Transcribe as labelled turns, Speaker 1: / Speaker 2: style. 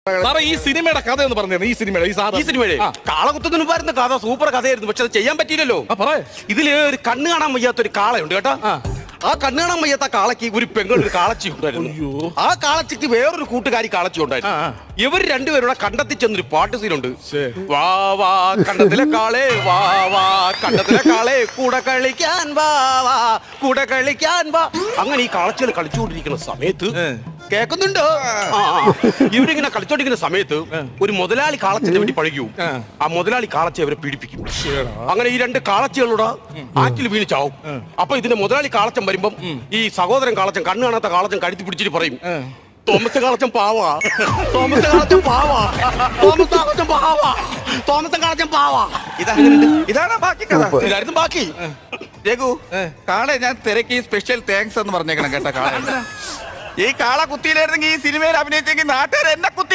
Speaker 1: സാറേ ഈ സിനിമയുടെ കഥ എന്ന് പറഞ്ഞു. ഈ സിനിമയുടെ
Speaker 2: കാളകുത്തുന്നതിന് മുമ്പായിരുന്ന കഥ സൂപ്പർ കഥയായിരുന്നു. പക്ഷെ അത് ചെയ്യാൻ പറ്റിയില്ലല്ലോ. ഇതില് ഒരു കണ്ണ് കാണാൻ വയ്യാത്തൊരു കാളയുണ്ട് കേട്ടോ. ആ കണ്ണ് കാണാൻ വയ്യാത്ത കാളയ്ക്ക് ഒരു പെങ്ങളൊരു കാളച്ചി ഉണ്ടായിരുന്നു. ആ കാളച്ചിക്ക് വേറൊരു കൂട്ടുകാരി കാളച്ചി ഉണ്ടായിരുന്നു. ഇവർ രണ്ടുപേരുടെ കണ്ടത്തിൽ ചെന്നൊരു പാട്ട് സീനുണ്ട്. വാ വാ കണ്ടത്തിലെ കാളേ, വാ വാ കണ്ടത്തിലെ കാളേ, കൂടെ കളിക്കാൻ വാ വാ, കൂടെ കളിക്കാൻ വാ. അങ്ങനെ ഈ കാളച്ചികൾ കളിച്ചുകൊണ്ടിരിക്കുന്ന സമയത്ത് കേൾക്കുന്നുണ്ടോ? ഇവരിങ്ങനെ കളിച്ചോണ്ടിരിക്കുന്ന സമയത്ത് ഒരു മുതലാളി കാളച്ചിനെ വേണ്ടി പഴകിയും ആ മുതലാളി കാളച്ചി അവരെ പീഡിപ്പിക്കും. അങ്ങനെ ഈ രണ്ട് കാളച്ചികളോട് ആറ്റിൽ വീണ് ചാവും. അപ്പൊ ഇതിന്റെ മുതലാളി കാളച്ചൻ വരുമ്പം ഈ സഹോദരൻ കാളച്ചൻ, കണ്ണു കാണാത്ത കാളച്ചൻ കഴുത്തി പിടിച്ചിട്ട് പറയും, തോമസ് കാളച്ചൻ പാവാ, തോമസ് കാളച്ചൻ പാവാ, തോമസ് കാളച്ചൻ പാവാ, തോമസ് കാളച്ചൻ പാവാ.
Speaker 3: ഇതാണ് ബാക്കി കഥ.
Speaker 2: ഇതായിരുന്നു ബാക്കി.
Speaker 3: രഘു, കാളെ ഞാൻ തിരക്കി സ്പെഷ്യൽ താങ്ക്സ് എന്ന് പറഞ്ഞേക്കണം കേട്ടോ. കാള ഈ കാള കുത്തിയിലായിരുന്നെങ്കിൽ ഈ സിനിമയിൽ അഭിനയിച്ചെങ്കിൽ നാട്ടുകാർ എന്നെ കുത്തി